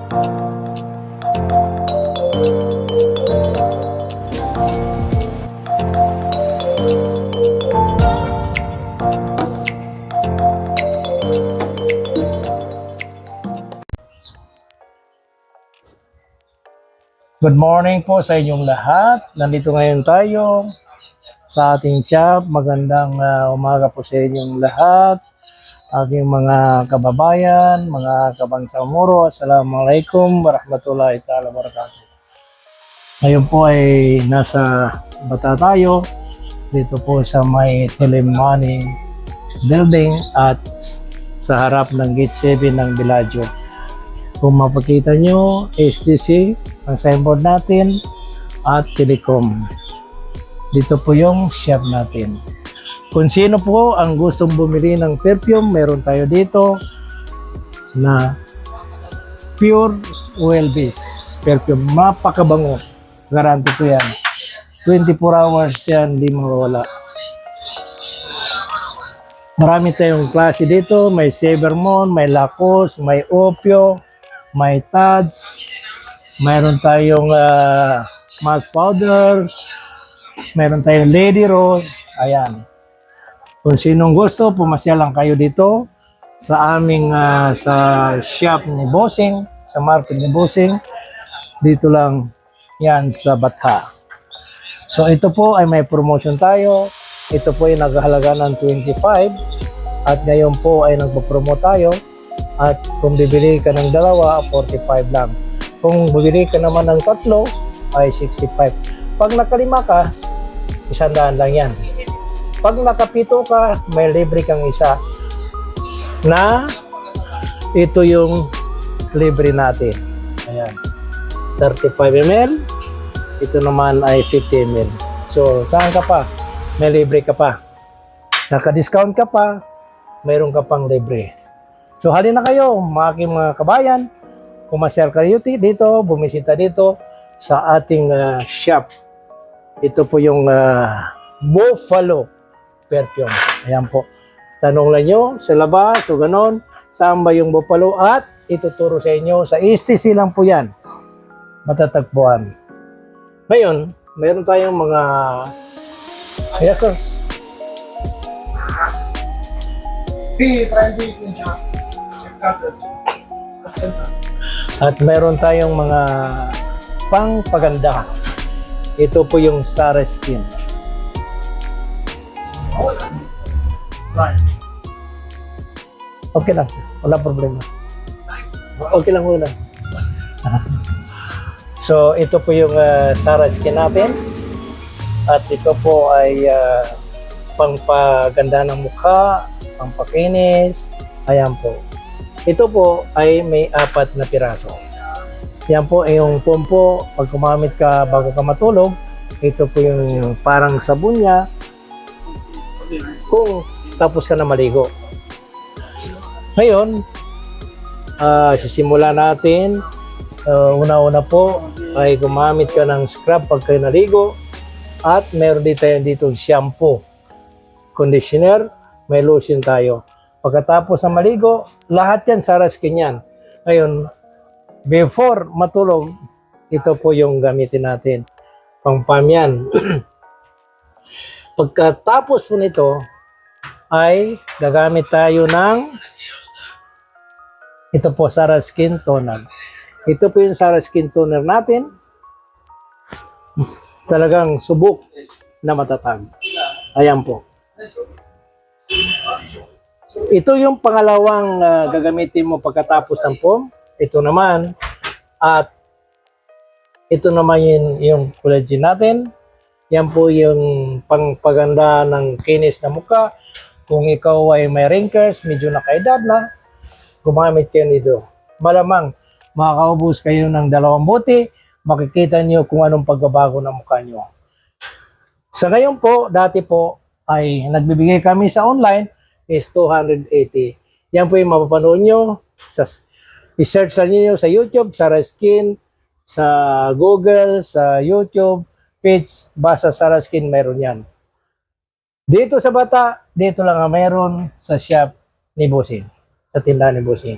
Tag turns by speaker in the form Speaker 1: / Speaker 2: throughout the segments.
Speaker 1: Good morning po sa inyong lahat. Nandito ngayon tayo sa ating shop. Magandang umaga po sa inyong lahat. Aking mga kababayan, mga kabangsang muro. Assalamualaikum warahmatullahi ta'ala wabarakatuh. Ngayon po ay nasa Bata tayo. Dito po sa may Telemoney Building at sa harap ng Gate 7 ng Bellagio. Kung mapakita nyo, STC, ang signboard natin, at Telecom. Dito po yung shop natin. Kung sino po ang gustong bumili ng perfume, meron tayo dito na pure oil-based perfume. Mapakabango. Garanti ko yan. 24 hours yan, hindi mawala. Marami tayong klase dito. May Severmont, may Lacoste, may Opio, may Tads, mayroon tayong mask powder, mayroon tayong Lady Rose. Ayan. Kung sinong gusto, pumasya lang kayo dito sa aming sa shop ni Bossing, sa market ni Bossing. Dito lang yan sa Bata. So ito po ay may promotion tayo. Ito po ay naghahalaga ng 25 at ngayon po ay nagpo-promote tayo. At kung bibili ka ng dalawa, 45 lang. Kung bibili ka naman ng tatlo, ay 65. Pag nakalima ka, 100 lang yan. Pag nakapito ka, may libre kang isa. Na ito yung libre natin. Ayan. 35 ml. Ito naman ay 50 ml. So, saan ka pa? May libre ka pa. Naka-discount ka pa, mayroon ka pang libre. So halina kayo mga aking mga kabayan, pumasyal kayo dito, bumisita dito sa ating shop. Ito po yung Buffalo perfume. Ayan po. Tanong lang nyo sa labas o ganon, saan ba yung Buffalo at ituturo sa inyo. Sa STC lang po yan. Matatagpuan. Ngayon, meron tayong mga yesos. At meron tayong mga pangpaganda. Ito po yung Sara Skin. Okay lang. Wala problema. Okay lang muna. So, ito po yung Sara Skin natin. At ito po ay pangpaganda ng mukha, pampakinis. Ayan po. Ito po ay may 4 na piraso. Yan po ay yung pompo. Pag kumamit ka bago ka matulog, ito po yung parang sabon niya kung tapos ka na maligo. Ngayon, sisimula natin. Una-una po ay gumamit ka ng scrub pag kayo naligo. At meron din tayo dito shampoo, conditioner, may lotion tayo. Pagkatapos na maligo, lahat yan Sara Skin yan. Ngayon, before matulog, ito po yung gamitin natin. Pang-pam yan. Pagkatapos po nito, ay gagamit tayo ng ito po, Sara Skin Toner. Ito po yung Sara Skin Toner natin. Talagang subok na matatag. Ayan po. Ito yung pangalawang gagamitin mo pagkatapos ng foam. Ito naman. At ito naman yung collagen natin. Yan po yung pangpaganda ng kinis na mukha. Kung ikaw ay may wrinkles, medyo nakaedad na, gumamit kayo nito. Malamang makakaubos kayo ng 2 bote, makikita nyo kung anong pagbabago ng mukha nyo. Sa ngayon po, dati po ay nagbibigay kami sa online is 280. Yan po yung mapapanood nyo. I-search nyo sa YouTube, Sara Skin, sa Google, sa YouTube, page, basta Sara Skin, meron yan. Dito sa Bata, dito lang meron sa shop ni Bossing, sa tindahan ni Bossing.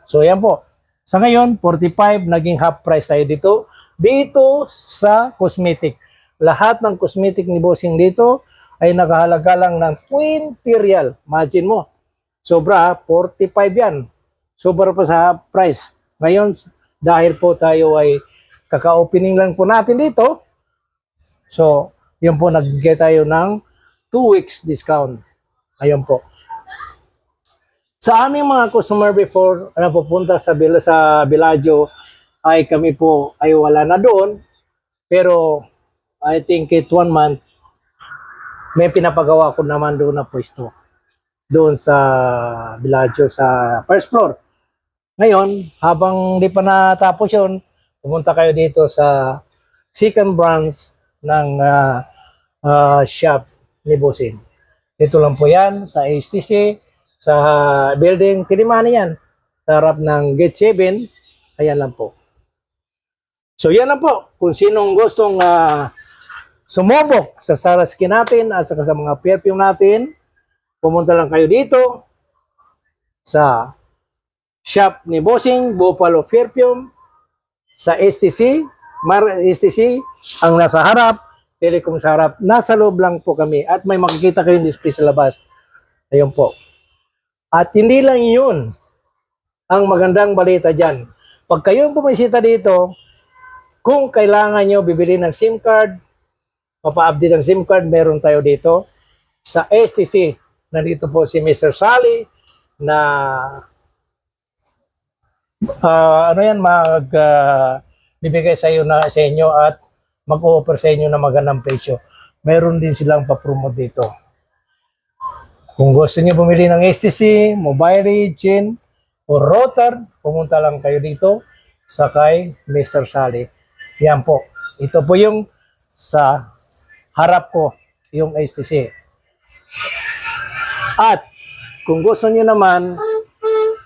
Speaker 1: So yan po. Sa ngayon, 45, naging half price tayo dito. Dito sa cosmetic. Lahat ng cosmetic ni Bossing dito ay nakahalaga lang ng 20 real. Imagine mo, sobra 45 yan. Sobra pa sa half price. Ngayon, dahil po tayo ay kaka-opening lang po natin dito, so, yun po, nag-get tayo ng 2 weeks discount. Ayun po. Sa aming mga customer before na pupunta sa Bellagio, ay kami po ay wala na doon. Pero I think it 1 month, may pinapagawa ko naman doon na pwesto. Doon sa Bellagio sa first floor. Ngayon, habang di pa natapos yun, pumunta kayo dito sa second branch ng shop ni Bossing. Ito lang po yan sa HTC, sa building Tilimani yan, sa harap ng Gate 7. Ayan lang po. So yan lang po. Kung sinong gustong sumubok sa Sara Skin natin at saka sa mga perfume natin, pumunta lang kayo dito sa shop ni Bossing, Buffalo Perfume, sa STC, STC, ang nasa harap, Telecom sa harap, nasa loob lang po kami at may makikita kayong display sa labas. Ayun po. At hindi lang yun ang magandang balita dyan. Pag kayo pumisita dito, kung kailangan nyo bibili ng SIM card, mapa-update ng SIM card, meron tayo dito sa STC. Nandito po si Mr. Sally na bibigay sa inyo at mag-o-offer sa inyo na magandang presyo. Meron din silang pa-promote dito. Kung gusto niyo bumili ng STC, Mobile, Chin, o Router, pumunta lang kayo dito sa kay Mr. Sally. Yan po. Ito po yung sa harap ko, yung STC. At kung gusto niyo naman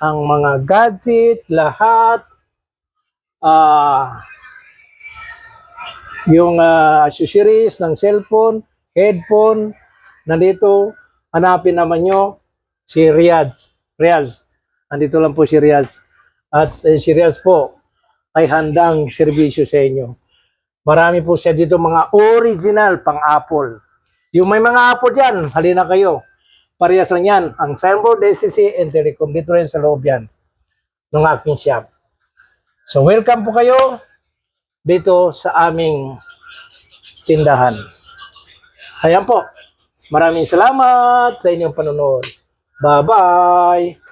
Speaker 1: ang mga gadget, lahat, yung accessories ng cellphone, headphone, nandito, hanapin naman nyo si Riaz. Nandito lang po si Riaz. At si Riaz po ay handang serbisyo sa inyo. Marami po siya dito mga original pang Apple. Yung may mga Apple dyan, halina kayo. Parehas lang yan. Ang signboard, STC, and Telecom. Dito rin sa loob yan ng aking shop. So welcome po kayo dito sa aming tindahan. Ayan po. Maraming salamat sa inyong panonood. Bye-bye!